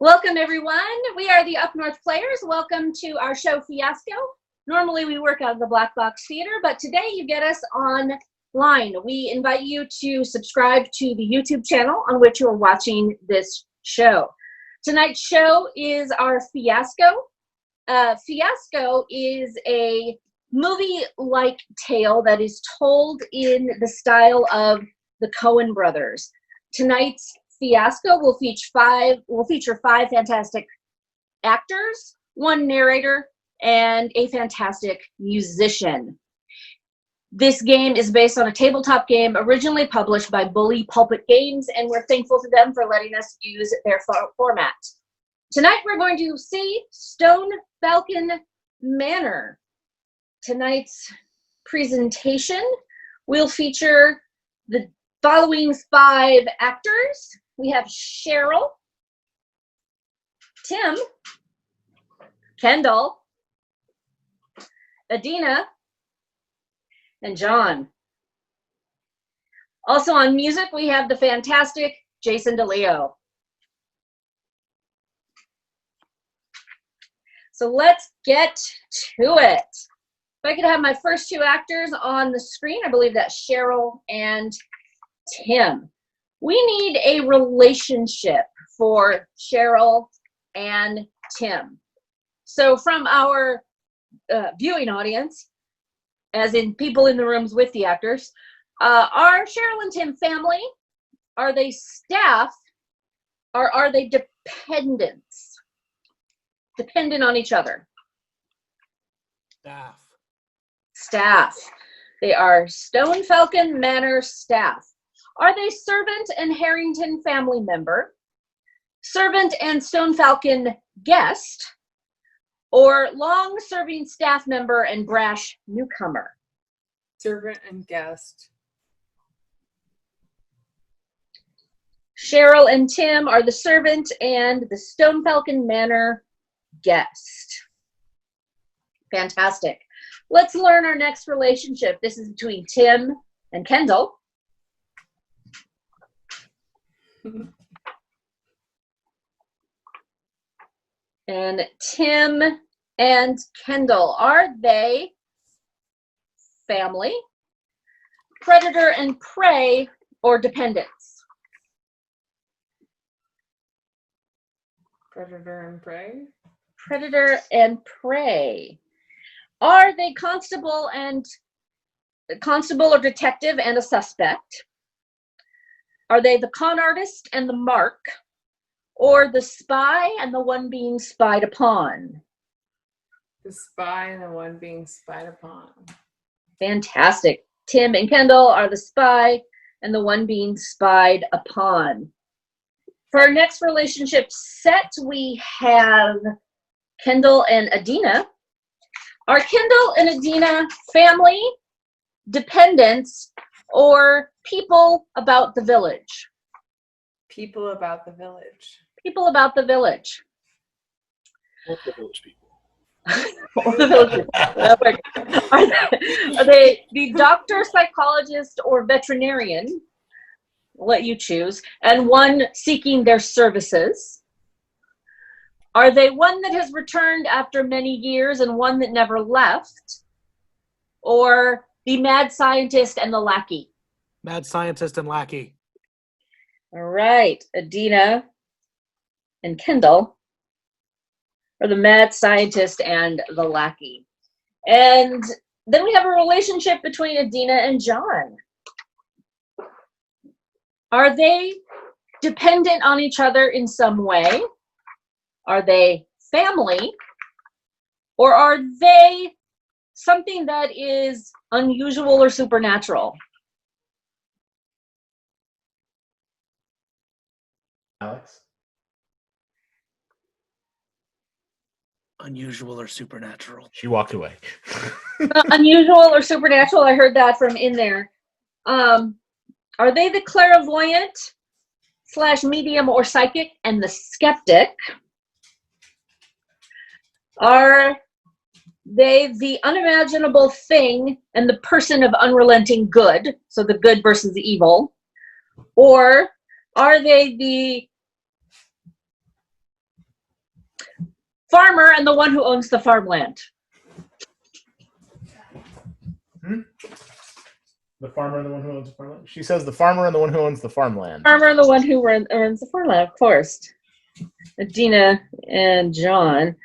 Welcome, everyone. We are the Up North Players. Welcome to our show, Fiasco. Normally, we work out of the Black Box Theater, but today you get us online. We invite you to subscribe to the YouTube channel on which you're watching this show. Tonight's show is our Fiasco. Fiasco is a movie-like tale that is told in the style of the Coen brothers. Tonight's Fiasco will feature five fantastic actors, one narrator, and a fantastic musician. This game is based on a tabletop game originally published by Bully Pulpit Games, and we're thankful to them for letting us use their format. Tonight we're going to see Stonefalcon Manor. Tonight's presentation will feature the following five actors. We have Cheryl, Tim, Kendall, Adina, and John. Also on music, we have the fantastic Jason DeLeo. So let's get to it. If I could have my first two actors on the screen, I believe that's Cheryl and Tim. We need a relationship for Cheryl and Tim. So from our viewing audience, as in people in the rooms with the actors, are Cheryl and Tim family? Are they staff? Or are they dependents? Dependent on each other? Staff. They are Stonefalcon Manor staff. Are they servant and Harrington family member, servant and Stonefalcon guest, or long-serving staff member and brash newcomer? Servant and guest. Cheryl and Tim are the servant and the Stonefalcon Manor guest. Fantastic. Let's learn our next relationship. This is between Tim and Kendall. And Tim and Kendall, are they family, predator and prey, or dependents? Predator and prey. Predator and prey. Are they constable or detective and a suspect? Are they the con artist and the mark, or the spy and the one being spied upon? The spy and the one being spied upon. Fantastic. Tim and Kendall are the spy and the one being spied upon. For our next relationship set, we have Kendall and Adina. Are Kendall and Adina family, dependents, or people about the village? People about the village. People about the village. Or the village people. Or the village people. Are they the doctor, psychologist, or veterinarian? I'll let you choose. And one seeking their services. Are they one that has returned after many years and one that never left? Or the mad scientist and the lackey? Mad scientist and lackey. All right, Adina and Kendall are the mad scientist and the lackey. And then we have a relationship between Adina and John. Are they dependent on each other in some way? Are they family? Or are they something that is unusual or supernatural? Alex? Unusual or supernatural. She walked away. Unusual or supernatural, I heard that from in there. Are they the clairvoyant / medium or psychic and the skeptic? Are they the unimaginable thing and the person of unrelenting good, so the good versus the evil? Or are they the farmer and the one who owns the farmland. The farmer and the one who owns the farmland? She says the farmer and the one who owns the farmland. Farmer and the one who owns the farmland, of course. Dina and John.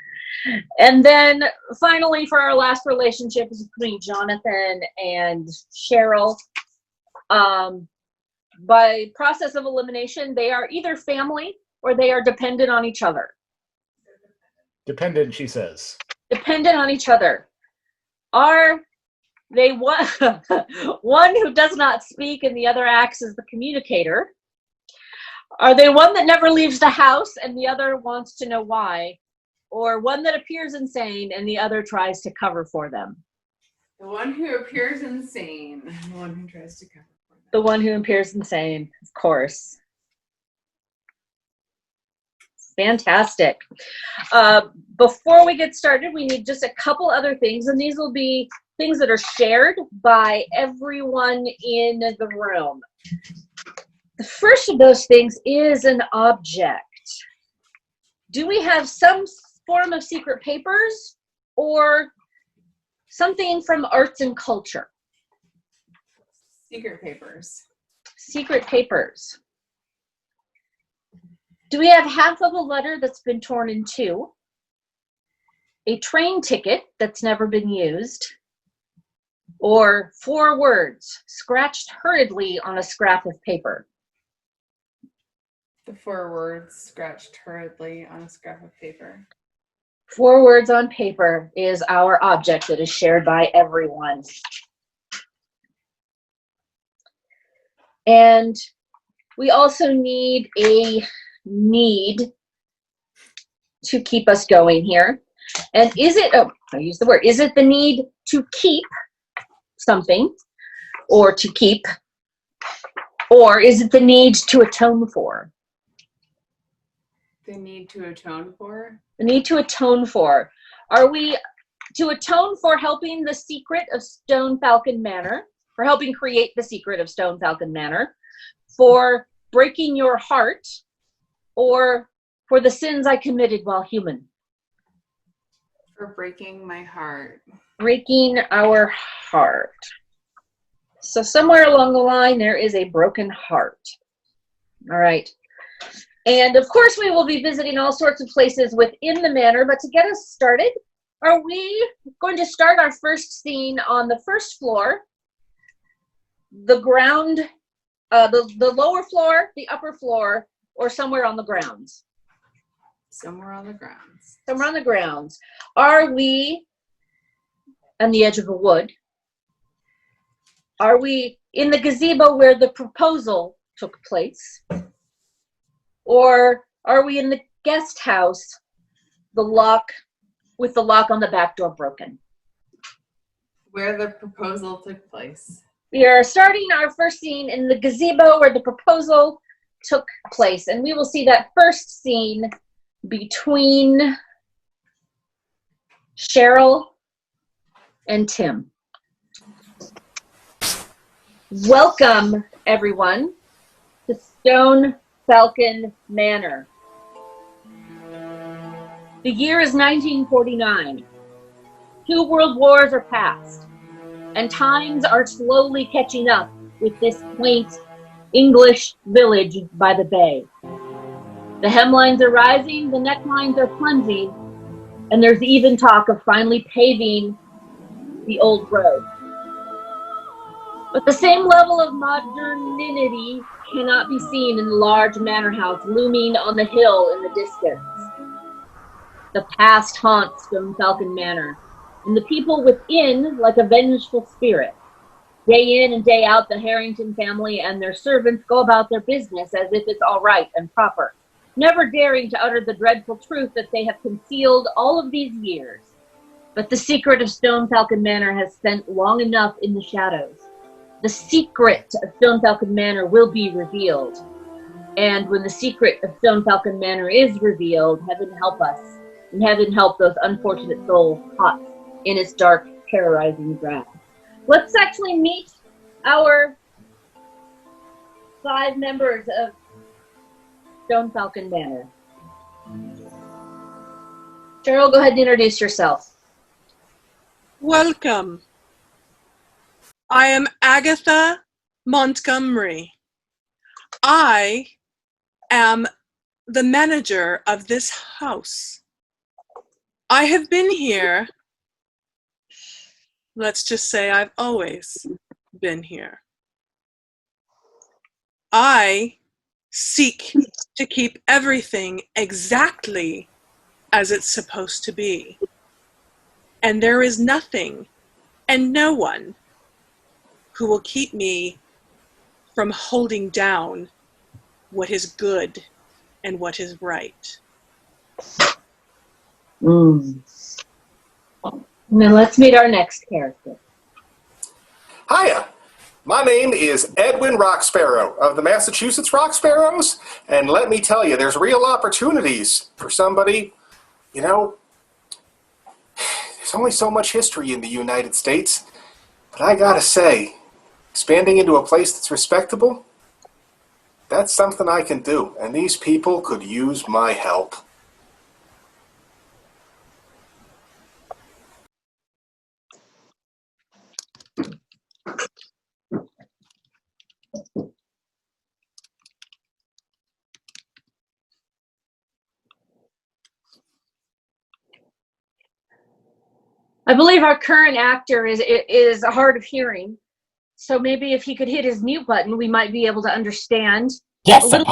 And then finally, for our last relationship is between Jonathan and Cheryl. By process of elimination, they are either family or they are dependent on each other. Dependent, she says. Dependent on each other. Are they one, one who does not speak and the other acts as the communicator? Are they one that never leaves the house and the other wants to know why? Or one that appears insane and the other tries to cover for them? The one who appears insane. The one who tries to cover for them. The one who appears insane, of course. Fantastic. Before we get started, we need just a couple other things, and these will be things that are shared by everyone in the room. The first of those things is an object. Do we have some form of secret papers or something from arts and culture? Secret papers. Secret papers. Do we have half of a letter that's been torn in two? A train ticket that's never been used? Or 4 words scratched hurriedly on a scrap of paper? The 4 words scratched hurriedly on a scrap of paper. 4 words on paper is our object that is shared by everyone. And we also need a need to keep us going here. And is it, I use the word, is it the need to keep something or to keep, or is it the need to atone for? The need to atone for? The need to atone for. Are we to atone for helping the secret of Stonefalcon Manor, for helping create the secret of Stonefalcon Manor, for breaking your heart, or for the sins I committed while human? For breaking my heart. Breaking our heart. So somewhere along the line, there is a broken heart. All right. And of course, we will be visiting all sorts of places within the manor, but to get us started, are we going to start our first scene on the first floor, the ground, the lower floor, the upper floor, or somewhere on the grounds? Somewhere on the grounds. Somewhere on the grounds. Are we on the edge of a wood? Are we in the gazebo where the proposal took place? Or are we in the guest house, the lock, with the lock on the back door broken? Where the proposal took place. We are starting our first scene in the gazebo where the proposal took place. And we will see that first scene between Cheryl and Tim. Welcome, everyone, to Stonefalcon Manor. The year is 1949. 2 world wars are past, and times are slowly catching up with this quaint English village by the bay. The hemlines are rising, the necklines are plunging, and there's even talk of finally paving the old road. But the same level of modernity cannot be seen in the large manor house looming on the hill in the distance. The past haunts Stonefalcon Manor, and the people within like a vengeful spirit. Day in and day out, the Harrington family and their servants go about their business as if it's all right and proper, never daring to utter the dreadful truth that they have concealed all of these years. But the secret of Stonefalcon Manor has spent long enough in the shadows. The secret of Stonefalcon Manor will be revealed. And when the secret of Stonefalcon Manor is revealed, heaven help us, and heaven help those unfortunate souls caught in its dark, terrorizing grasp. Let's actually meet our 5 members of Stonefalcon Manor. Cheryl, go ahead and introduce yourself. Welcome. I am Agatha Montgomery. I am the manager of this house. I have been here, let's just say I've always been here. I seek to keep everything exactly as it's supposed to be. And there is nothing and no one who will keep me from holding down what is good and what is right. Now let's meet our next character. Hiya, my name is Edwin Rock Sparrow of the Massachusetts Rock Sparrows, and let me tell you, there's real opportunities for somebody, you know, there's only so much history in the United States, but I gotta say, expanding into a place that's respectable, that's something I can do, and these people could use my help. I believe our current actor is hard of hearing. So maybe if he could hit his mute button, we might be able to understand. Yes, Saying.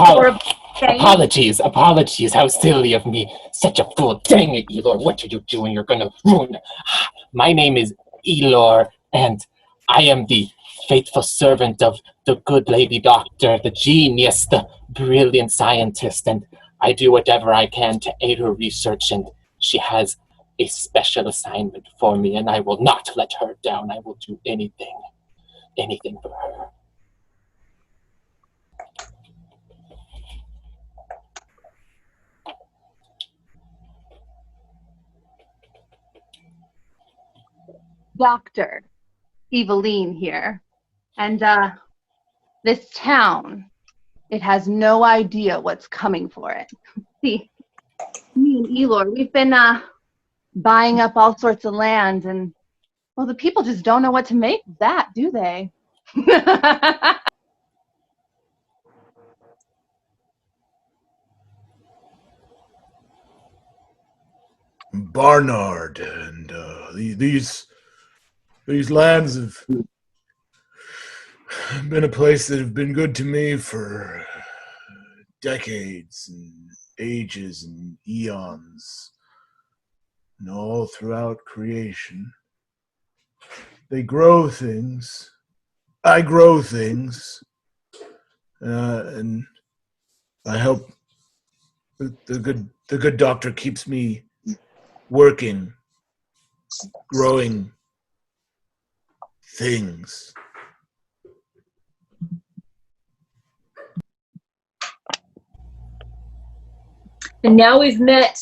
apologies, how silly of me. Such a fool. Dang it, Elor, what are you doing? You're gonna ruin it. My name is Elor, and I am the faithful servant of the good lady doctor, the genius, the brilliant scientist, and I do whatever I can to aid her research, and she has a special assignment for me, and I will not let her down. I will do anything for her. Doctor Eveline here, and this town, it has no idea what's coming for it. See, me and Elor, we've been buying up all sorts of land, and well, the people just don't know what to make of that, do they? Barnard, and these lands have been a place that have been good to me for decades and ages and eons, and all throughout creation. They grow things. I grow things, and I help. The good doctor keeps me working, growing things. And now we've met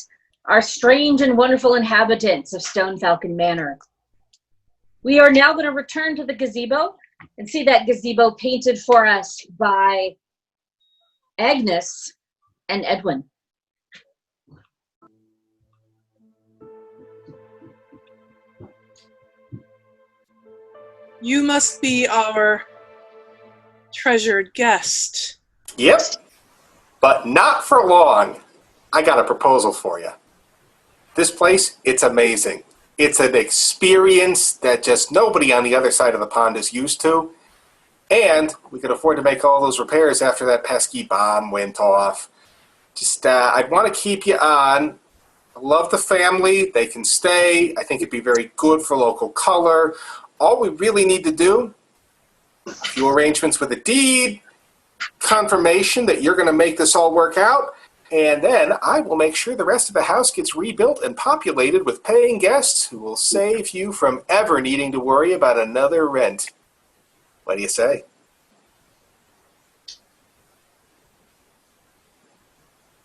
our strange and wonderful inhabitants of Stonefalcon Manor. We are now going to return to the gazebo and see that gazebo painted for us by Agnes and Edwin. You must be our treasured guest. Yep, but not for long. I got a proposal for you. This place, it's amazing. It's an experience that just nobody on the other side of the pond is used to. And we could afford to make all those repairs after that pesky bomb went off. Just, I'd want to keep you on. I love the family. They can stay. I think it'd be very good for local color. All we really need to do, a few arrangements with a deed, confirmation that you're going to make this all work out, and then I will make sure the rest of the house gets rebuilt and populated with paying guests who will save you from ever needing to worry about another rent. What do you say?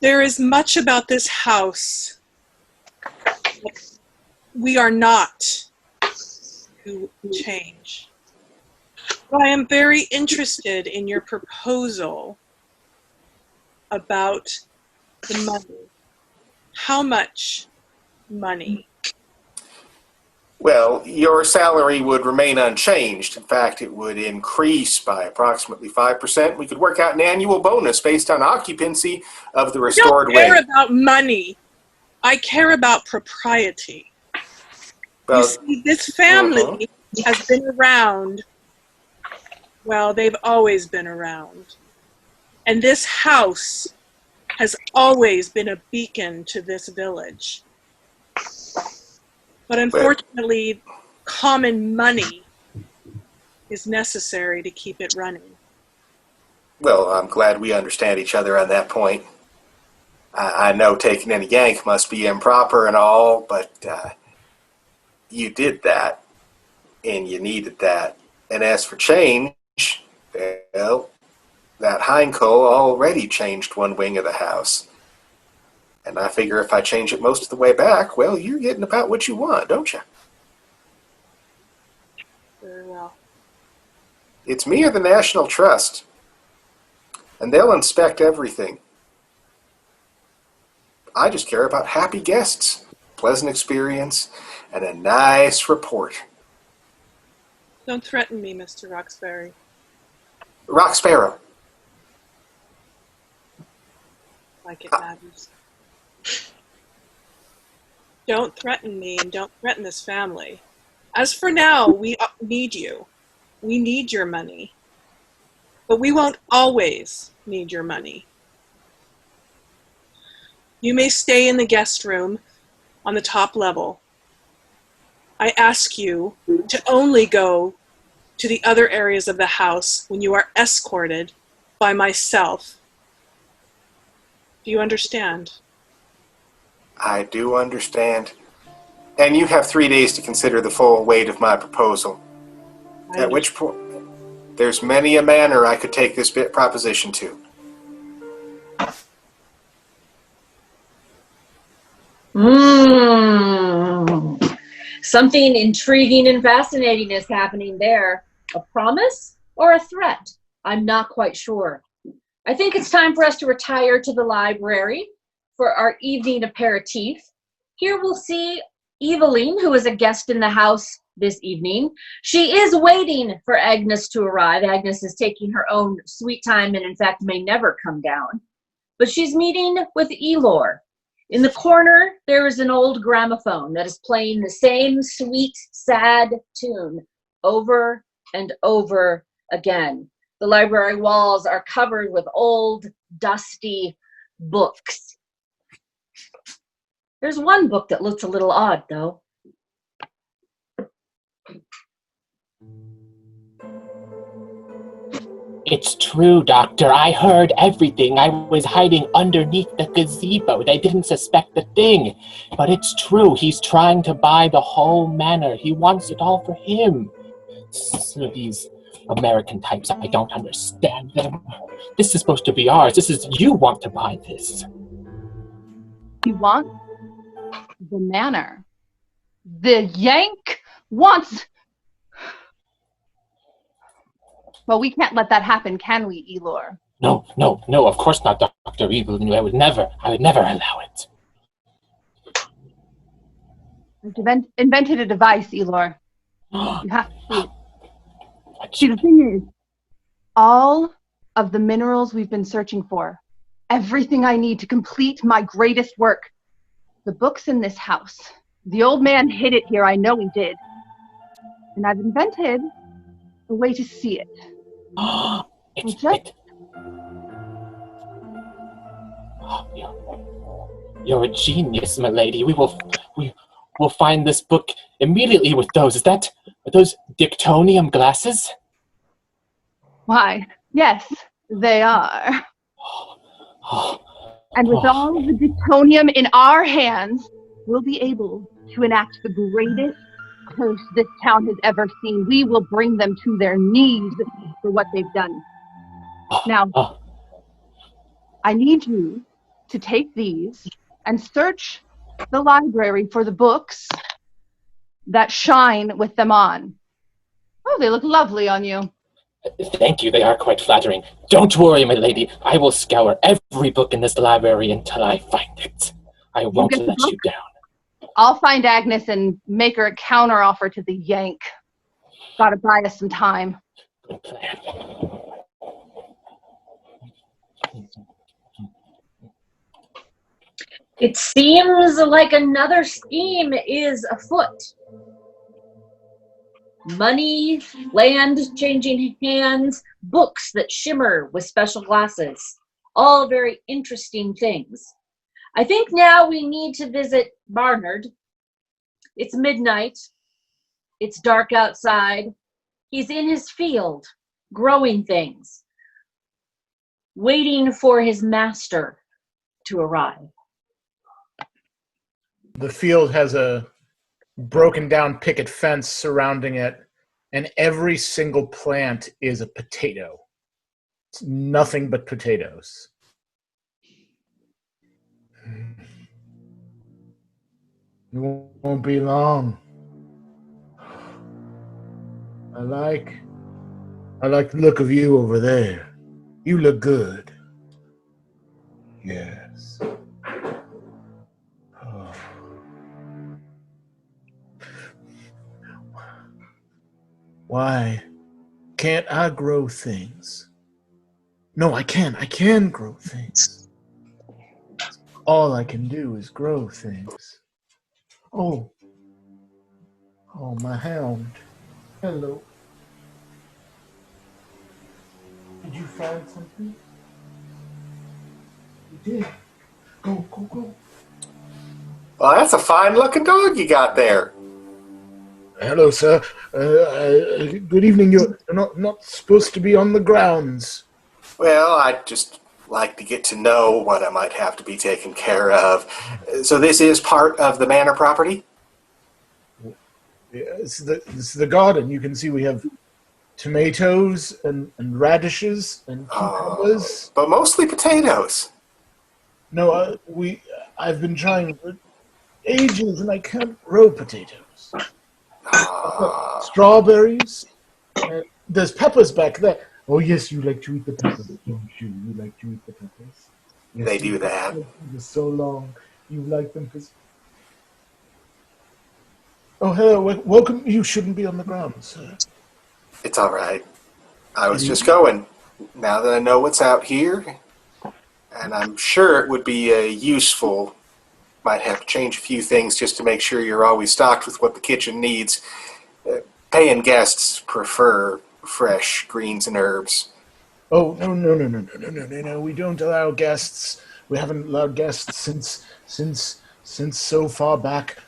There is much about this house that we are not to change. But I am very interested in your proposal about the money. How much money. Well, your salary would remain unchanged. In fact, it would increase by approximately 5%. We could work out an annual bonus based on occupancy of the restored I don't care wing. about money. I care about propriety. Well, you see, this family has been around. Well, they've always been around. And this house has always been a beacon to this village. But unfortunately, common money is necessary to keep it running. well, I'm glad we understand each other on that point. I know taking any yank must be improper and all, but you did that, and you needed that. And as for change, well, that hindco already changed one wing of the house. And I figure if I change it most of the way back, well, you're getting about what you want, don't you? Very well. It's me or the National Trust. And they'll inspect everything. I just care about happy guests, pleasant experience, and a nice report. Don't threaten me, Mr. Roxbury. Rock Sparrow. Like it matters. Don't threaten me and don't threaten this family. As for now, we need you. We need your money. But we won't always need your money. You may stay in the guest room on the top level. I ask you to only go to the other areas of the house when you are escorted by myself. Do you understand? I do understand. And you have 3 days to consider the full weight of my proposal. At which point, there's many a manner I could take this bit proposition to. Something intriguing and fascinating is happening there. A promise or a threat? I'm not quite sure. I think it's time for us to retire to the library for our evening aperitif. Here we'll see Eveline, who is a guest in the house this evening. She is waiting for Agnes to arrive. Agnes is taking her own sweet time and in fact may never come down. But she's meeting with Elor. In the corner, there is an old gramophone that is playing the same sweet, sad tune over and over again. The library walls are covered with old, dusty books. There's one book that looks a little odd, though. It's true, Doctor. I heard everything. I was hiding underneath the gazebo. They didn't suspect a thing. But it's true. He's trying to buy the whole manor. He wants it all for him. So these American types, I don't understand them. This is supposed to be ours. You want to buy this. He wants the manor. The Yank wants... Well, we can't let that happen, can we, Elor? No, of course not, Dr. Evil. I would never allow it. I've invented a device, Elor. You have to see it. See, the thing is, all of the minerals we've been searching for, everything I need to complete my greatest work, the books in this house. The old man hid it here, I know he did. And I've invented a way to see it. You're a genius, my lady. We'll find this book immediately with those. Are those dictonium glasses? Why, yes, they are. And with all the dictonium in our hands, we'll be able to enact the greatest curse this town has ever seen. We will bring them to their knees for what they've done. Now, I need you to take these and search the library for the books that shine with them on. Oh, they look lovely on you. Thank you, they are quite flattering. Don't worry, my lady. I will scour every book in this library until I find it. I won't let you down. I'll find Agnes and make her a counter offer to the Yank. Gotta buy us some time. Good plan. It seems like another scheme is afoot. Money, land changing hands, books that shimmer with special glasses. All very interesting things. I think now we need to visit Barnard. It's midnight. It's dark outside. He's in his field, growing things, waiting for his master to arrive. The field has a broken down picket fence surrounding it, and every single plant is a potato. It's nothing but potatoes. It won't be long. I like the look of you over there. You look good. Yes. Oh. Why can't I grow things? No, I can. I can grow things. All I can do is grow things. Oh, my hound. Hello. Did you find something? You did. Go. Well, that's a fine-looking dog you got there. Hello, sir. Good evening. You're not supposed to be on the grounds. Well, I'd just like to get to know what I might have to be taken care of. So this is part of the manor property? This is the garden. You can see we have tomatoes and radishes and cucumbers. But mostly potatoes. No, I've been trying for ages and I can't grow potatoes. Strawberries. There's peppers back there. Oh yes, you like to eat the peppers, don't you? You like to eat the peppers. Yes, They do that. For so long, you like them because. Oh, hello. Welcome. You shouldn't be on the ground, sir. It's all right. I was just going. Now that I know what's out here, and I'm sure it would be useful. Might have to change a few things just to make sure you're always stocked with what the kitchen needs. Paying guests prefer fresh greens and herbs. Oh, no. We don't allow guests. We haven't allowed guests since so far back.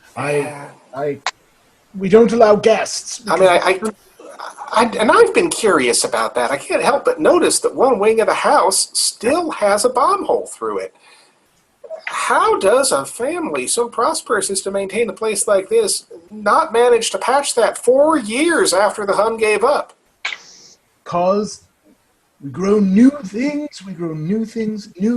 We don't allow guests. I mean, and I've been curious about that. I can't help but notice that one wing of the house still has a bomb hole through it. How does a family so prosperous as to maintain a place like this not manage to patch that 4 years after the Hun gave up? Because we grow new things. We grow new things. We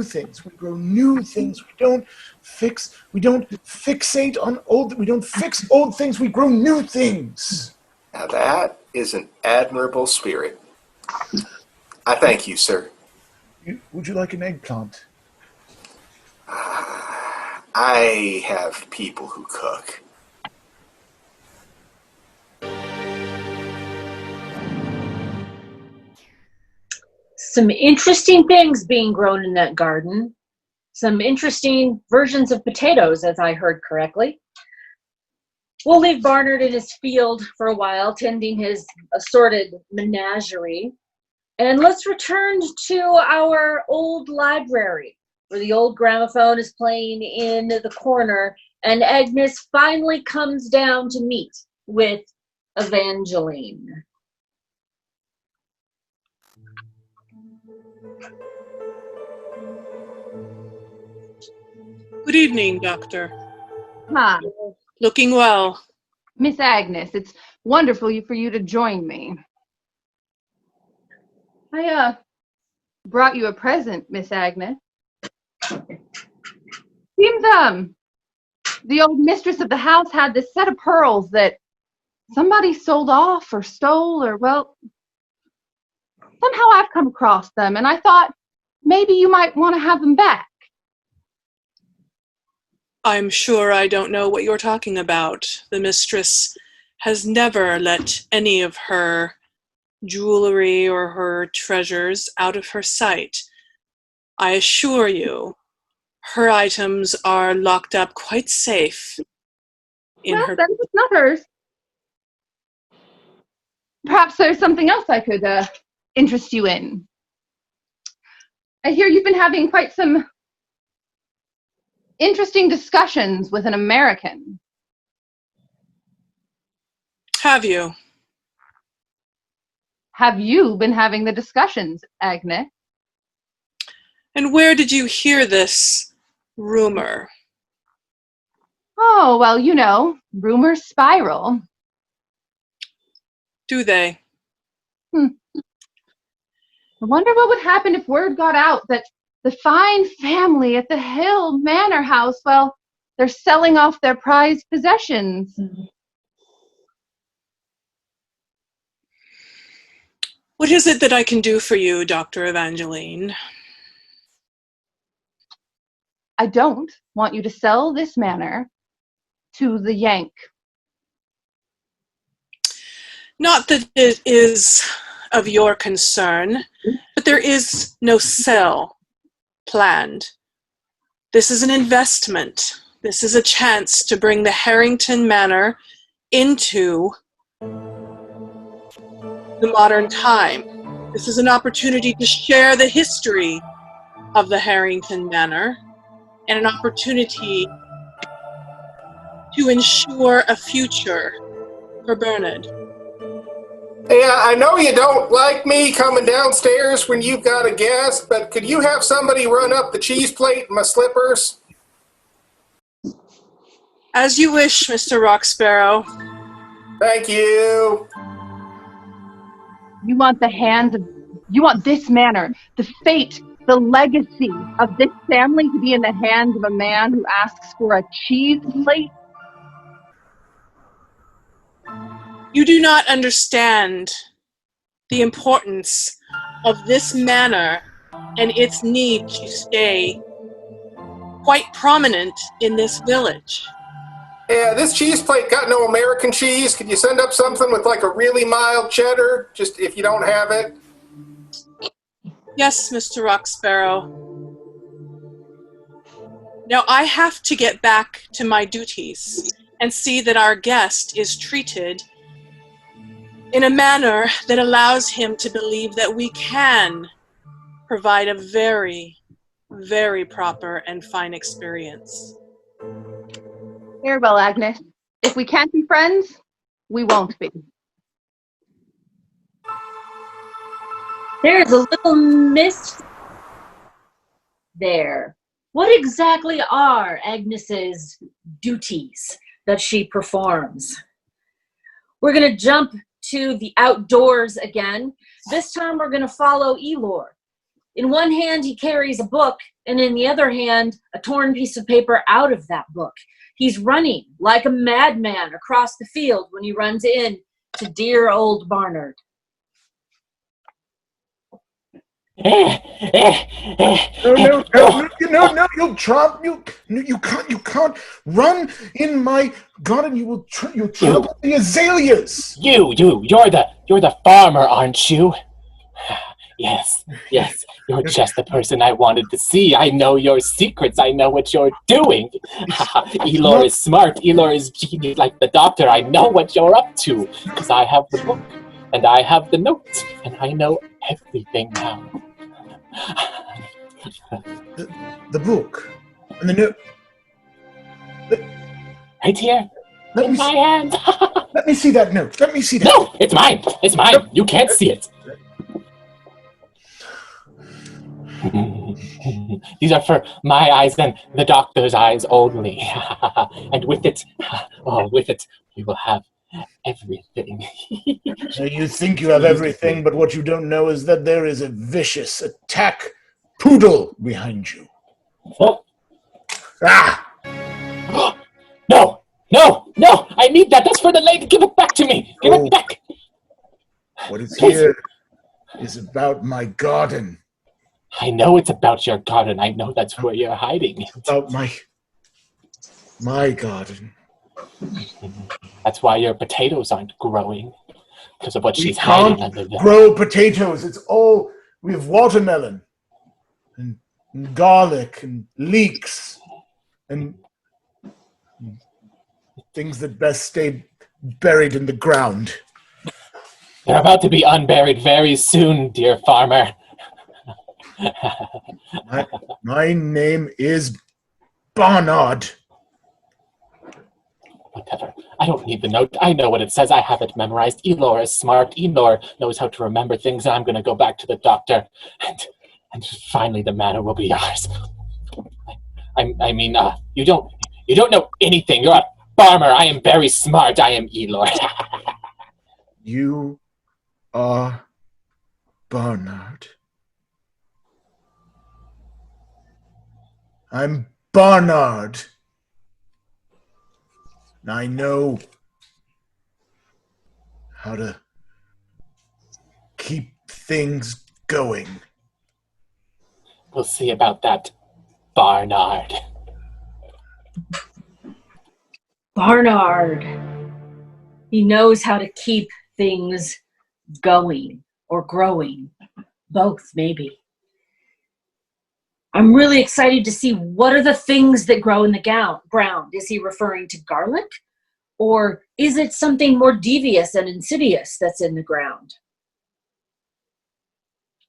grow new things. We don't fixate on old. We don't fix old things. We grow new things. Now that is an admirable spirit. I thank you, sir. Would you like an eggplant? I have people who cook. Some interesting things being grown in that garden. Some interesting versions of potatoes, as I heard correctly. We'll leave Barnard in his field for a while, tending his assorted menagerie. And let's return to our old library, where the old gramophone is playing in the corner, and Agnes finally comes down to meet with Evangeline. Good evening, Doctor. Ah, Looking well. Miss Agnes, it's wonderful for you to join me. I brought you a present, Miss Agnes. Seems the old mistress of the house had this set of pearls that somebody sold off or stole, or well, somehow I've come across them, and I thought maybe you might want to have them back. I'm sure I don't know what you're talking about. The mistress has never let any of her jewelry or her treasures out of her sight. I assure you, her items are locked up quite safe in Well, her. then it's not hers. Perhaps there's something else I could interest you in. I hear you've been having quite some interesting discussions with an American. Have you? Have you been having the discussions, Agnes? And where did you hear this rumor? Oh, well, you know, rumors spiral. Do they? I wonder what would happen if word got out that the fine family at the Hill Manor House, well, they're selling off their prized possessions. What is it that I can do for you, Dr. Evangeline? I don't want you to sell this manor to the Yank. Not that it is of your concern, but there is no sale planned. This is an investment. This is a chance to bring the Harrington Manor into the modern time. This is an opportunity to share the history of the Harrington Manor and an opportunity to ensure a future for Bernard. Yeah, I know you don't like me coming downstairs when you've got a guest, but could you have somebody run up the cheese plate in my slippers? As you wish, Mr. Rock Sparrow. Thank you. You want you want this manor, the fate, the legacy of this family to be in the hands of a man who asks for a cheese plate? You do not understand the importance of this manor and its need to stay quite prominent in this village. Yeah, this cheese plate got no American cheese. Could you send up something with like a really mild cheddar, just if you don't have it? Yes, Mr. Rock Sparrow. Now I have to get back to my duties and see that our guest is treated in a manner that allows him to believe that we can provide a very, very proper and fine experience. Very well, Agnes. If we can't be friends, we won't be. There's a little mist there. What exactly are Agnes's duties that she performs? We're going to jump to the outdoors again. This time we're going to follow Elor. In one hand, he carries a book, and in the other hand, a torn piece of paper out of that book. He's running like a madman across the field when he runs in to dear old Barnard. No, you'll trump. You can't run in my garden. You'll trample the azaleas. You're the farmer, aren't you? Yes, you're just the person I wanted to see. I know your secrets. I know what you're doing. Elor is smart. Elor is genius like the doctor. I know what you're up to because I have the book and I have the notes and I know everything now. The book and the note. Right here in my hand. Let me see that note. Let me see that. No, it's mine. It's mine. You can't see it. These are for my eyes and the doctor's eyes only. And with it, we will have everything. So you think you have everything, but what you don't know is that there is a vicious attack poodle behind you. Oh. Ah! No! I need that. That's for the lady. Give it back to me. Give it back. What is here is about my garden. I know it's about your garden. I know that's where you're hiding. About my My garden. That's why your potatoes aren't growing, because of what We she's hiding can't under the... grow potatoes. It's all, we have watermelon and garlic and leeks and things that best stay buried in the ground. They're about to be unburied very soon, dear farmer. My name is Barnard. Whatever. I don't need the note. I know what it says. I have it memorized. Elor is smart. Elor knows how to remember things. I'm going to go back to the doctor. And finally the manor will be ours. I mean, you don't know anything. You're a farmer. I am very smart. I am Elor. You are Barnard. I'm Barnard. I know how to keep things going. We'll see about that, Barnard. Barnard. He knows how to keep things going or growing. Both, maybe. I'm really excited to see what are the things that grow in the ground. Is he referring to garlic? Or is it something more devious and insidious that's in the ground?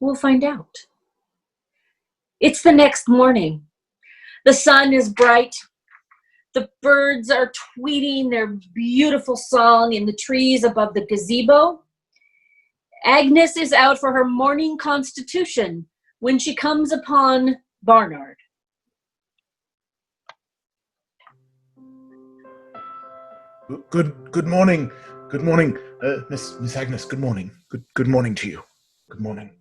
We'll find out. It's the next morning. The sun is bright. The birds are tweeting their beautiful song in the trees above the gazebo. Agnes is out for her morning constitution when she comes upon Barnard. Good morning. Good morning, Miss Agnes. Good morning. Good morning to you. Good morning.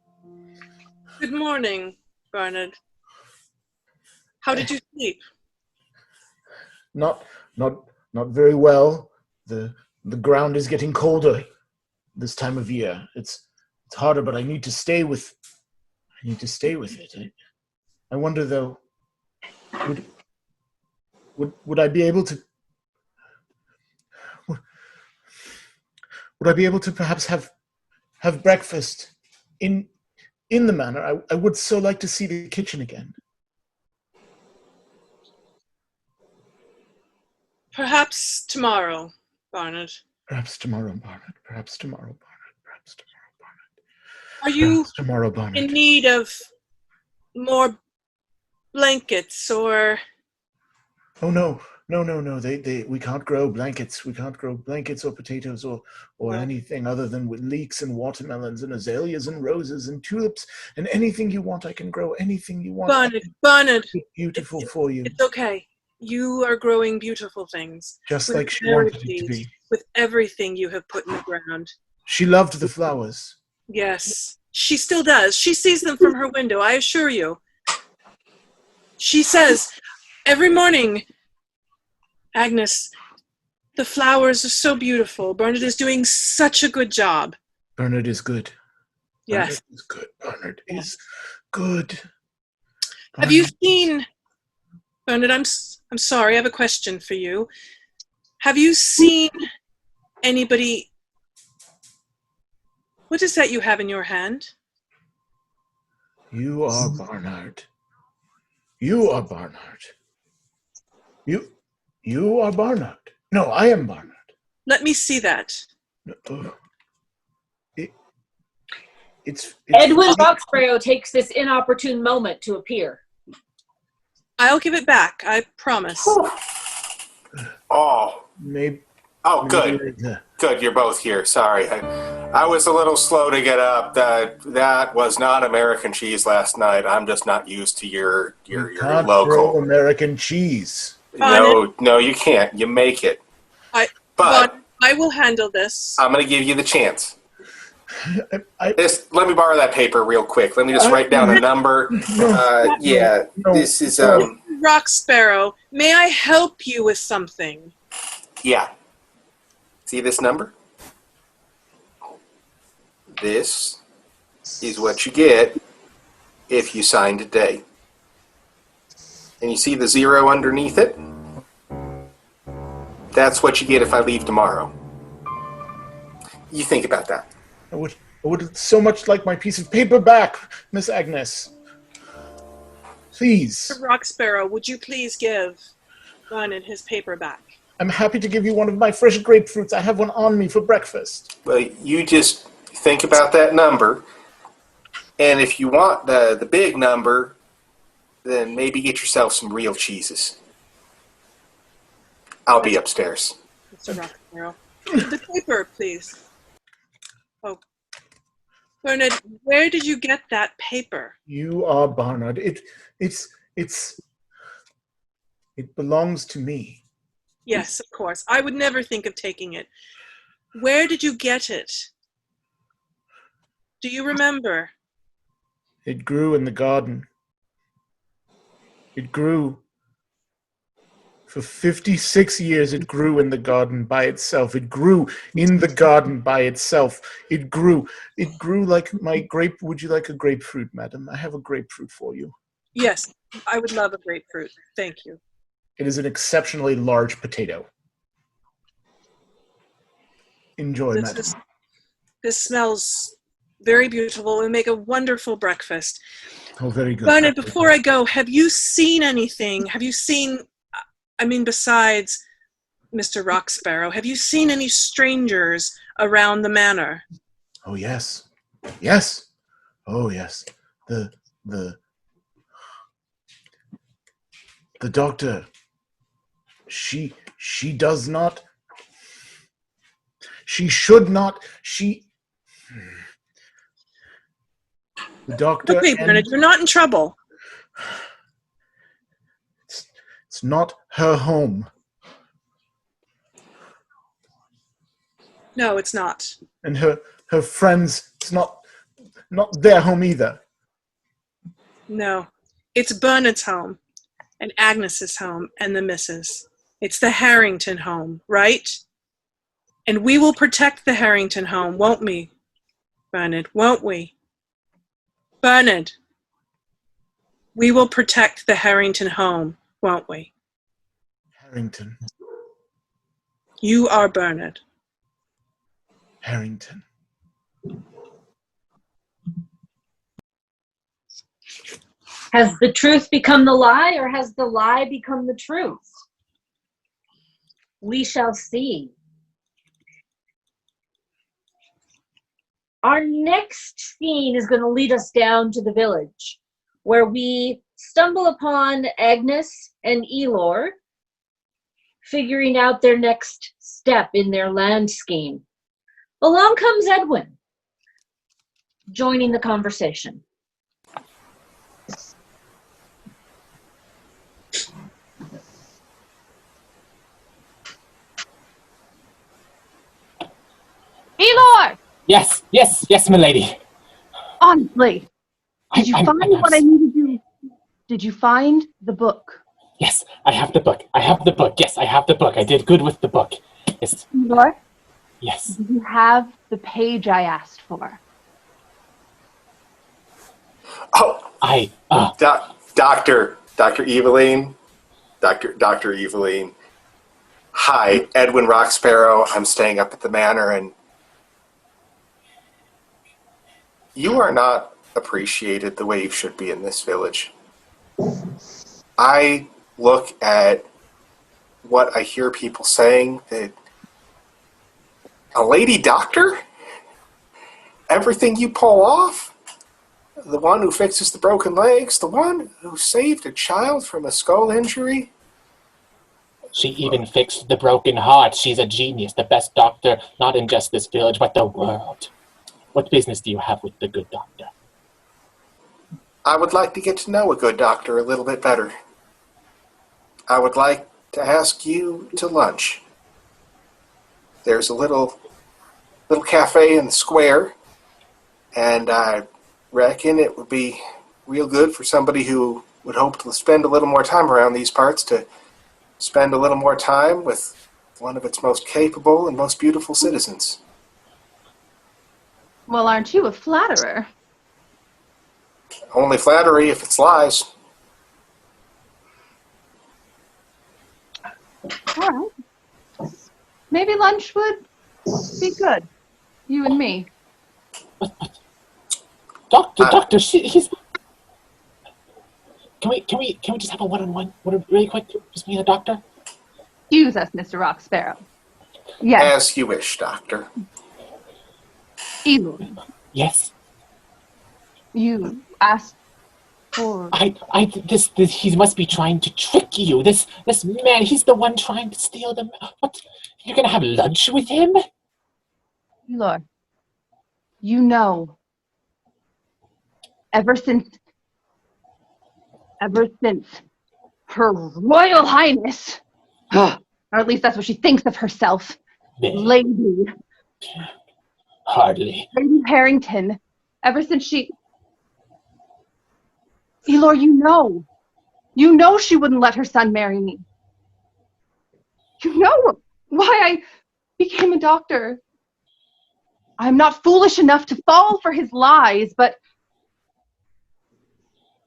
Good morning, Barnard. How did you sleep? Not very well. The ground is getting colder this time of year. It's harder, but I need to stay with it. I wonder though, would I be able to perhaps have breakfast in the manor? I would so like to see the kitchen again. Perhaps tomorrow, Barnard. Perhaps tomorrow, Barnard. Perhaps tomorrow, Barnard. Perhaps tomorrow, Barnard. Are you Perhaps tomorrow, Barnard. in need of more blankets or... Oh no. We can't grow blankets. We can't grow blankets or potatoes or anything other than with leeks and watermelons and azaleas and roses and tulips and anything you want. I can grow anything you want. Barnard. It's beautiful for you. It's okay. You are growing beautiful things. Just like she wanted it to be. With everything you have put in the ground. She loved the flowers. Yes, she still does. She sees them from her window, I assure you. She says, every morning, Agnes, the flowers are so beautiful. Barnard is doing such a good job. Barnard is good. Yes. Barnard is good. Barnard is good. Have you seen... Barnard, I'm sorry, I have a question for you. Have you seen anybody... What is that you have in your hand? You are Barnard. You are Barnard. You are Barnard. No, I am Barnard. Let me see that. It's Edwin Roxborough takes this inopportune moment to appear. I'll give it back, I promise. Oh. Maybe. Oh, good. Good, you're both here. Sorry. I was a little slow to get up. That was not American cheese last night. I'm just not used to your can't local grow American cheese. No, you can't. You make it. But I will handle this. I'm going to give you the chance. Let me borrow that paper real quick. Let me just write down a number. This is Rock Sparrow, may I help you with something? Yeah. See this number? This is what you get if you sign today. And you see the 0 underneath it? That's what you get if I leave tomorrow. You think about that. I would so much like my piece of paper back, Miss Agnes. Please. Mr. Rock Sparrow, would you please give Vernon his paper back? I'm happy to give you one of my fresh grapefruits. I have one on me for breakfast. Well, you just think about that number, and if you want the big number, then maybe get yourself some real cheeses. I'll be upstairs. Mr. Rock Sparrow. The paper, please. Oh. Bernard, where did you get that paper? You are Barnard. It belongs to me. Yes, of course. I would never think of taking it. Where did you get it? Do you remember? It grew in the garden. It grew. For 56 years, it grew in the garden by itself. It grew in the garden by itself. It grew. It grew like my grape. Would you like a grapefruit, madam? I have a grapefruit for you. Yes, I would love a grapefruit. Thank you. It is an exceptionally large potato. Enjoy, madam. This smells very beautiful. It would make a wonderful breakfast. Oh, very good. Bernard, before I go, have you seen anything? Have you seen, besides Mr. Rock Sparrow, have you seen any strangers around the manor? Oh, yes. Yes. Oh, yes. The doctor, she does not, she should not, the doctor. Okay, Bernard, you're not in trouble. It's not her home. No, it's not. And her friends, it's not their home either. No, it's Bernard's home, and Agnes's home, and the missus. It's the Harrington home, right? And we will protect the Harrington home, won't we, Bernard? Won't we? Bernard, we will protect the Harrington home, won't we? Harrington. You are Bernard. Harrington. Has the truth become the lie, or has the lie become the truth? We shall see. Our next scene is going to lead us down to the village, where we stumble upon Agnes and Elor figuring out their next step in their land scheme. Along comes Edwin, joining the conversation. Elor! Yes, milady. Honestly, did you find what I needed you? Did you find the book? Yes, I have the book. Yes, I have the book. I did good with the book. Yes. Elor? Yes. Do you have the page I asked for? Oh, Dr. Eveline. Dr. Eveline. Hi, Edwin Rock Sparrow. I'm staying up at the manor, and you are not appreciated the way you should be in this village. I look at what I hear people saying, that a lady doctor? Everything you pull off? The one who fixes the broken legs? The one who saved a child from a skull injury? She even fixed the broken heart. She's a genius, the best doctor, not in just this village, but the world. What business do you have with the good doctor? I would like to get to know a good doctor a little bit better. I would like to ask you to lunch. There's a little cafe in the square, and I reckon it would be real good for somebody who would hope to spend a little more time around these parts to spend a little more time with one of its most capable and most beautiful citizens. Well, aren't you a flatterer? Only flattery if it's lies. All right. maybe lunch would be good. You and me. Doctor, he's. Can we just have a one-on-one, really quick, just me and the doctor? Excuse us, Mr. Rock Sparrow. Yes. As you wish, Doctor. Evil. Yes. You asked for. This he must be trying to trick you. This man, he's the one trying to steal them. What? You're gonna have lunch with him? Lord, you know, ever since Her Royal Highness, or at least that's what she thinks of herself, Lady Hardly. Lady Harrington, ever since she... Elor, you know she wouldn't let her son marry me. You know why I became a doctor. I'm not foolish enough to fall for his lies, but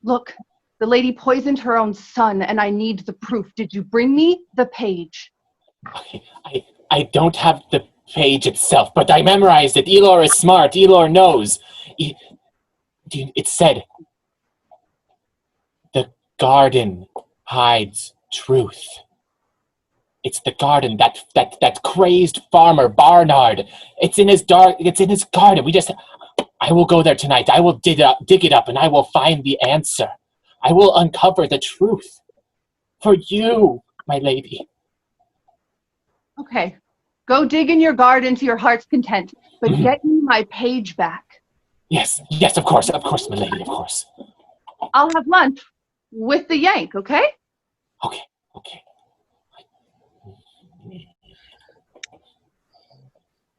look, the lady poisoned her own son, and I need the proof. Did you bring me the page? I don't have the page itself, but I memorized it. Elor is smart. Elor knows. It said, the garden hides truth. It's the garden, that crazed farmer, Barnard. It's in his garden. I will go there tonight. I will dig it up, and I will find the answer. I will uncover the truth. For you, my lady. Okay. Go dig in your garden to your heart's content, but get me my page back. Yes, of course, my lady, of course. I'll have lunch with the Yank, okay? Okay.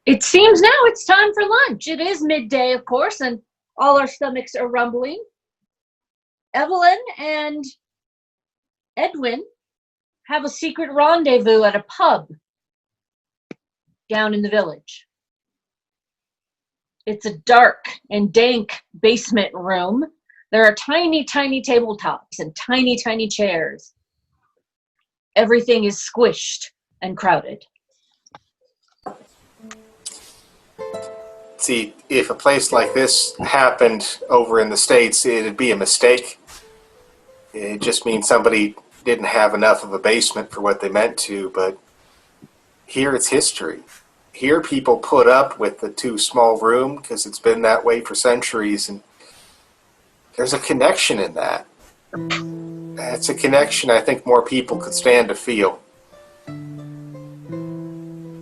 It seems now it's time for lunch. It is midday, of course, and all our stomachs are rumbling. Evelyn and Edwin have a secret rendezvous at a pub down in the village. It's a dark and dank basement room. There are tiny, tiny tabletops and tiny, tiny chairs. Everything is squished and crowded. See, if a place like this happened over in the States, it'd be a mistake. It just means somebody didn't have enough of a basement for what they meant to, but here it's history. Here people put up with the too small room because it's been that way for centuries, and there's a connection in that. It's a connection I think more people could stand to feel. I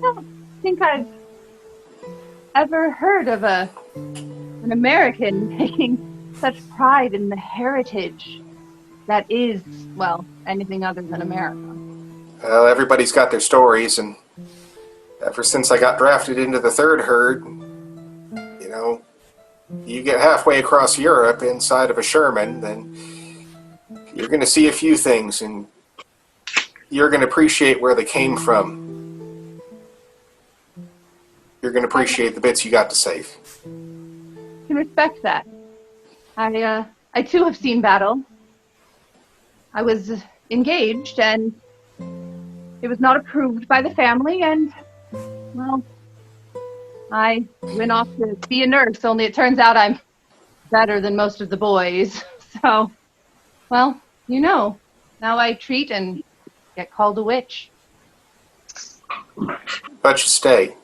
don't think I've ever heard of an American taking such pride in the heritage that is, well, anything other than America. Well, everybody's got their stories, and ever since I got drafted into the third herd, you get halfway across Europe inside of a Sherman, then you're going to see a few things, and you're going to appreciate where they came from. You're going to appreciate the bits you got to save. I can respect that. I too have seen battle. I was engaged, and it was not approved by the family, and, well, I went off to be a nurse, only it turns out I'm better than most of the boys. So, well, now I treat and get called a witch. But you stay.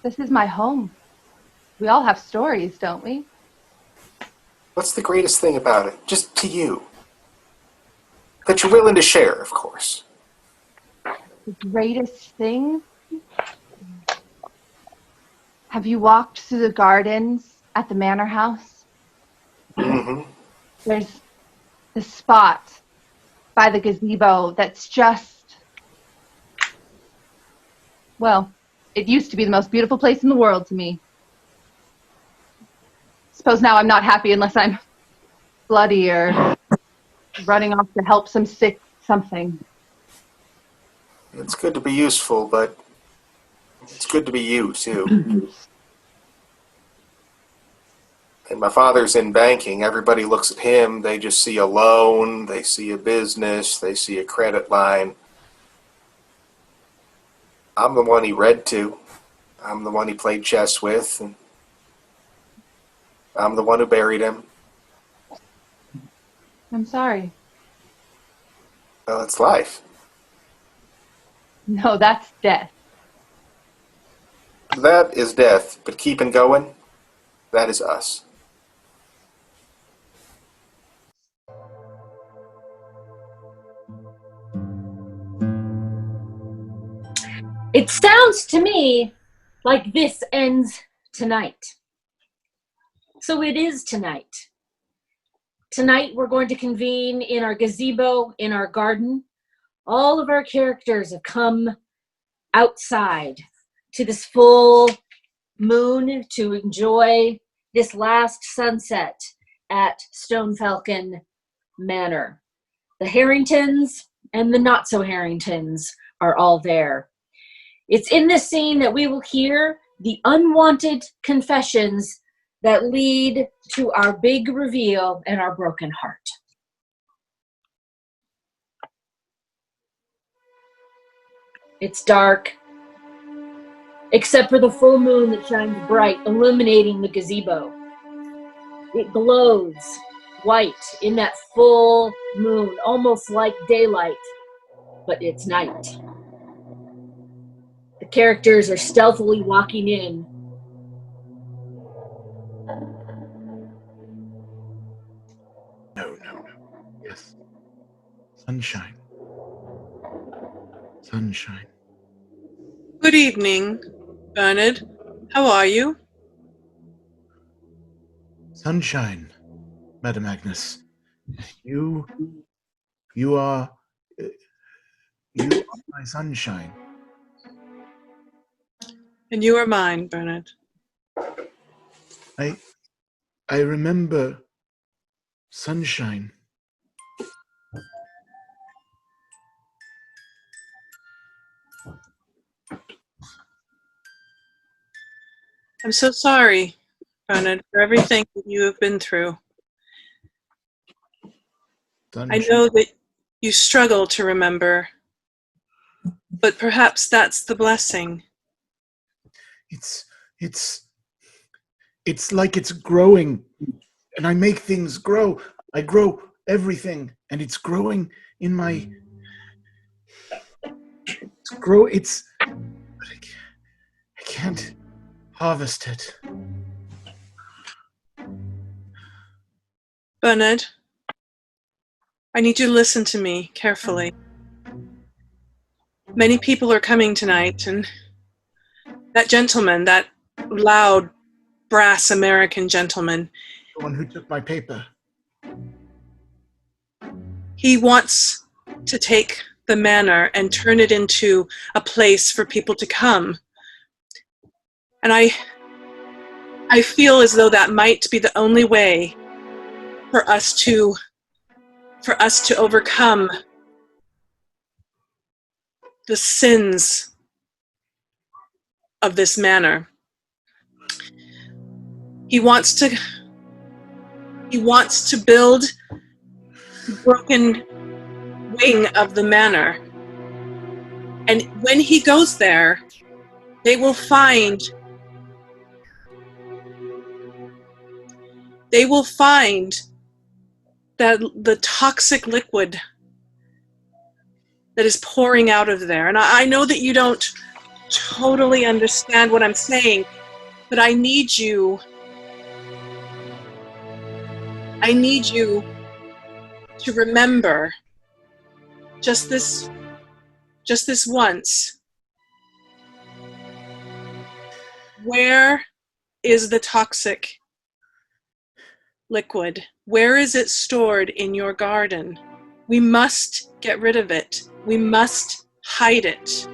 This is my home. We all have stories, don't we? What's the greatest thing about it? Just to you. That you're willing to share, of course. The greatest thing? Have you walked through the gardens at the manor house? Mm-hmm. There's this spot by the gazebo that's just, well, it used to be the most beautiful place in the world to me. Suppose now I'm not happy unless I'm bloody or running off to help some sick something. It's good to be useful, but it's good to be you, too. And my father's in banking. Everybody looks at him. They just see a loan. They see a business. They see a credit line. I'm the one he read to. I'm the one he played chess with. And I'm the one who buried him. I'm sorry. Well, it's life. No, that's death. That is death, but keeping going, that is us. It sounds to me like this ends tonight. So it is tonight. Tonight we're going to convene in our gazebo, in our garden. All of our characters have come outside to this full moon to enjoy this last sunset at Stonefalcon Manor. The Harringtons and the not-so-Harringtons are all there. It's in this scene that we will hear the unwanted confessions that lead to our big reveal and our broken heart. It's dark, except for the full moon that shines bright, illuminating the gazebo. It glows white in that full moon, almost like daylight, but it's night. The characters are stealthily walking in. No. Yes. Sunshine. Sunshine. Good evening, Bernard. How are you? Sunshine, Madam Agnes. You are my sunshine. And you are mine, Bernard. I remember sunshine. I'm so sorry, Bernard, for everything that you have been through. Sunshine. I know that you struggle to remember, but perhaps that's the blessing. It's like it's growing, and I make things grow. I grow everything, and it's growing in my. I can't harvest it. Bernard, I need you to listen to me carefully. Many people are coming tonight, and that gentleman, that loud, brass American gentleman, The one who took my paper. he wants to take the manor and turn it into a place for people to come. And I feel as though that might be the only way for us to overcome the sins of this manor. He wants to build the broken wing of the manor. And when he goes there, they will find that the toxic liquid that is pouring out of there. And I know that you don't totally understand what I'm saying, but I need you to remember just this once. Where is the toxic liquid? Where is it stored in your garden? We must get rid of it. We must hide it.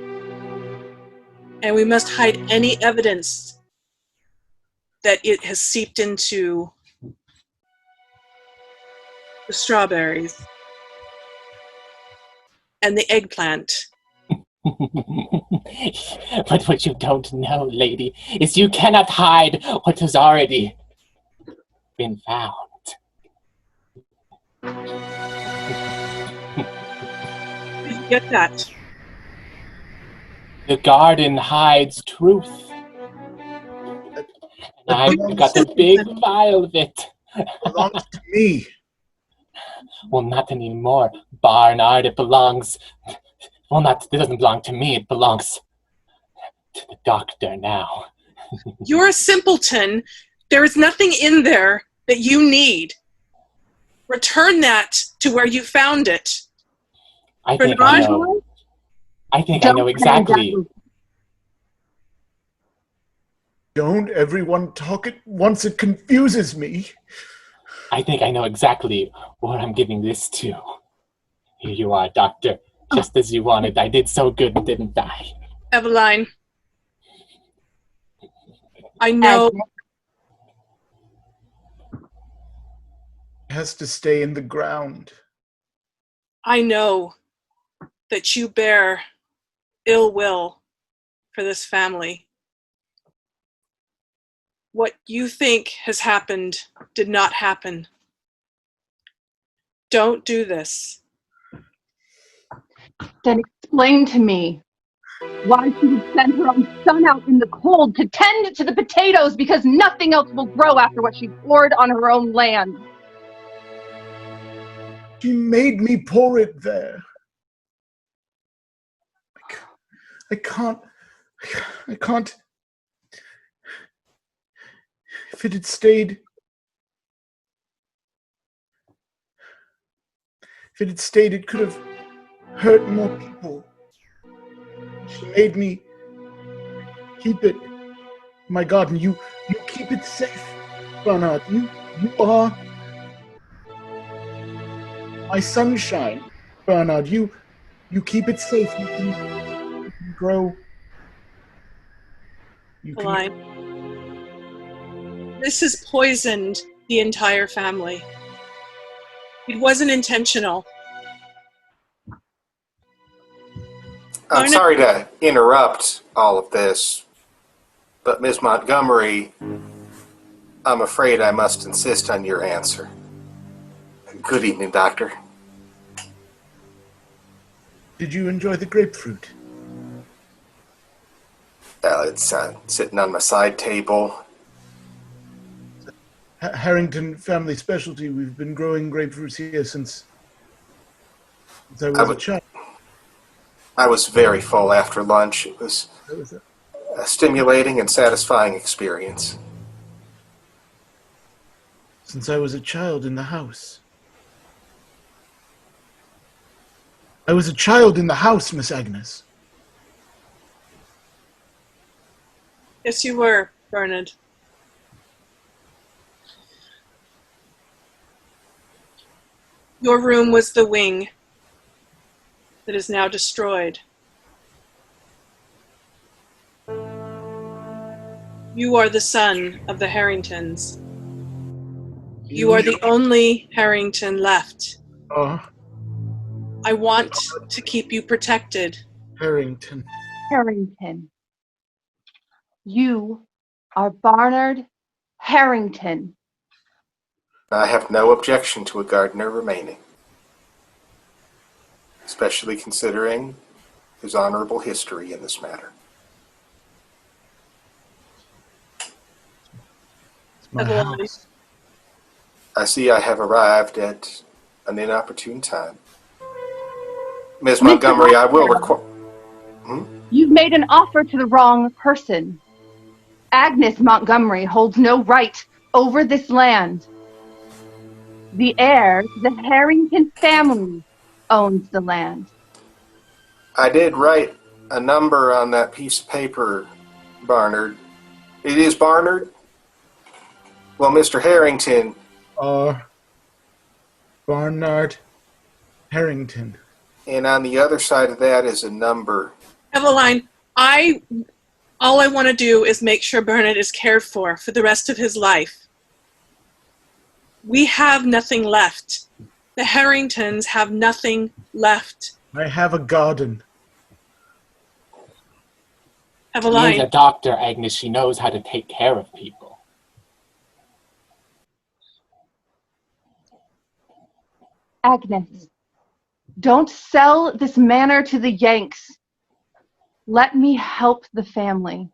And we must hide any evidence that it has seeped into the strawberries and the eggplant. But what you don't know, lady, is you cannot hide what has already been found. Did you get that? The garden hides truth. And I've got a big vial of it. Belongs to me. Well, not anymore, Barnard. It belongs... Well, it doesn't belong to me. It belongs to the doctor now. You're a simpleton. There is nothing in there that you need. Return that to where you found it. I think I know. I think I know exactly. Don't everyone talk at once. It confuses me. I think I know exactly what I'm giving this to. Here you are, Doctor. Just as you wanted. I did so good, didn't I? Eveline, I know. It has to stay in the ground. I know that you bear ill will for this family. What you think has happened did not happen. Don't do this. Then explain to me why she would send her own son out in the cold to tend to the potatoes because nothing else will grow after what she poured on her own land. She made me pour it there. I can't. If it had stayed. It could have hurt more people. She made me keep it in my garden. You keep it safe, Bernard. You are my sunshine, Bernard. You keep it safe. You can grow. This has poisoned the entire family. It wasn't intentional. I'm sorry to interrupt all of this, but Ms. Montgomery, I'm afraid I must insist on your answer. Good evening, Doctor. Did you enjoy the grapefruit? It's sitting on my side table. Harrington family specialty. We've been growing grapefruits here since I was a child. I was very full after lunch. It was a stimulating and satisfying experience. Since I was a child in the house. I was a child in the house, Miss Agnes. Yes, you were, Bernard. Your room was the wing that is now destroyed. You are the son of the Harringtons. You are the only Harrington left. I want to keep you protected. Harrington. You are Barnard Harrington. I have no objection to a gardener remaining, especially considering his honorable history in this matter. It's my house. I see I have arrived at an inopportune time. Ms. Montgomery, I will require... You've made an offer to the wrong person. Agnes Montgomery holds no right over this land. The heir to the Harrington family owns the land. I did write a number on that piece of paper, Barnard. It is Barnard? Well, Mr. Harrington... Barnard Harrington. And on the other side of that is a number. Eveline, all I want to do is make sure Bernard is cared for the rest of his life. We have nothing left. The Harringtons have nothing left. I have a garden. Eveline. She's a doctor, Agnes. She knows how to take care of people. Agnes, don't sell this manor to the Yanks. Let me help the family.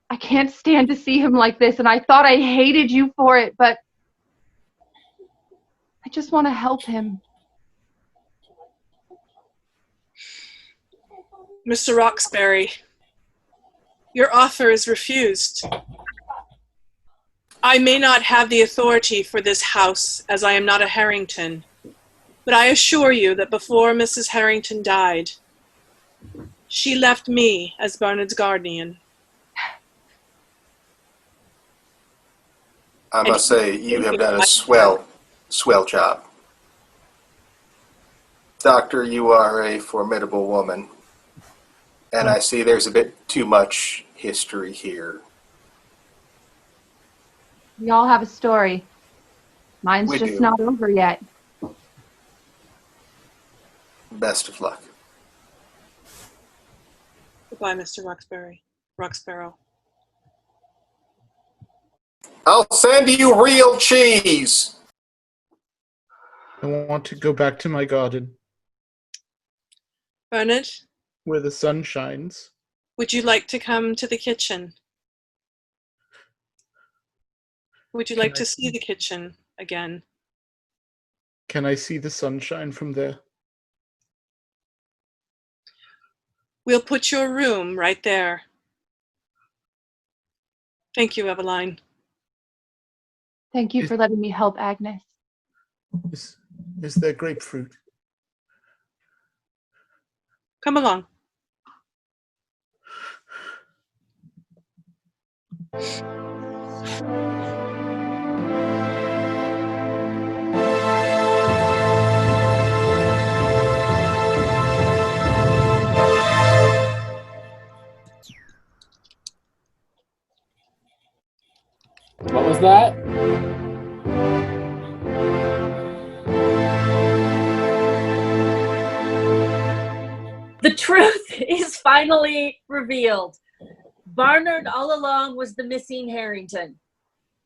I can't stand to see him like this, and I thought I hated you for it, but I just want to help him. Mr. Roxbury, your offer is refused. I may not have the authority for this house, as I am not a Harrington, but I assure you that before Mrs. Harrington died, she left me as Barnard's guardian. I must say, you have done a swell job. Doctor, you are a formidable woman. And I see there's a bit too much history here. We all have a story. Mine's We just do. not over yet. Best of luck. Goodbye, Mr. Roxborough. I'll send you real cheese. I want to go back to my garden Bernard, where the sun shines. would you like to come to the kitchen? Would you like to see the kitchen again? Can I see the sunshine from there? We'll put your room right there. Thank you, Eveline. Thank you for letting me help Agnes. Is there grapefruit? Come along. What was that? The truth is finally revealed. Barnard all along was the missing Harrington,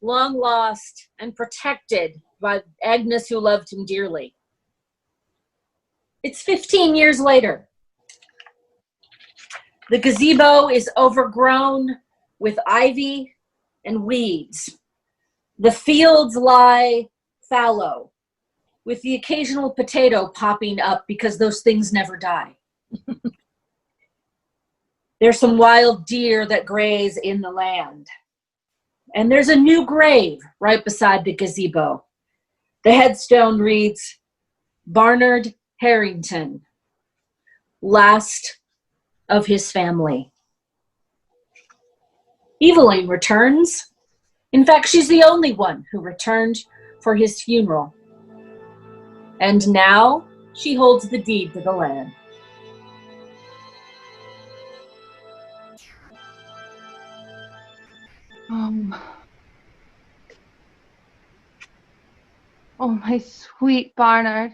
long lost and protected by Agnes, who loved him dearly. It's 15 years later. The gazebo is overgrown with ivy and weeds. The fields lie fallow, with the occasional potato popping up because those things never die. There's some wild deer that graze in the land. And there's a new grave right beside the gazebo. The headstone reads, Barnard Harrington, last of his family. Eveline returns. In fact, she's the only one who returned for his funeral. And now she holds the deed to the land. Oh, my sweet Barnard.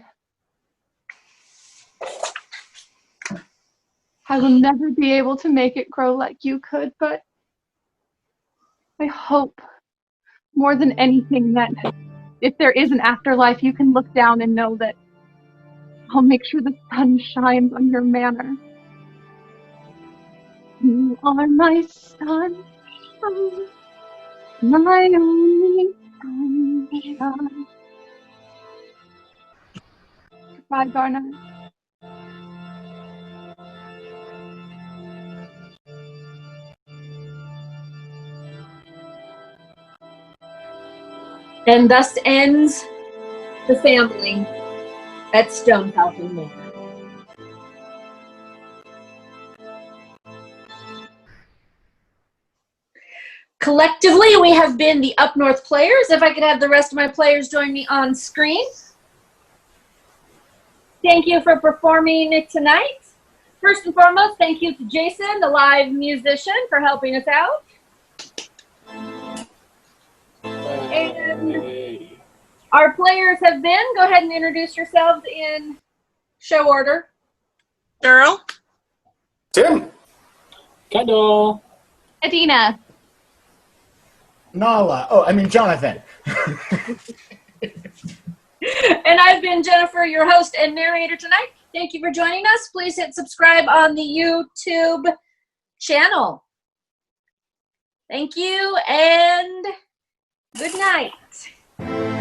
I will never be able to make it grow like you could, but I hope more than anything that if there is an afterlife, you can look down and know that I'll make sure the sun shines on your manor. You are my sunshine, my only sunshine. Goodbye, Barnard. And thus ends the family at Stonefalcon Manor. Collectively, we have been the Up North players. If I could have the rest of my players join me on screen. Thank you for performing tonight. First and foremost, thank you to Jason, the live musician, for helping us out. And our players have been, go ahead and introduce yourselves in show order. Cheryl? Tim? Kendall. Adina. Nala. Oh, I mean Jonathan. And I've been Jennifer, your host and narrator tonight. Thank you for joining us. Please hit subscribe on the YouTube channel. Thank you and good night.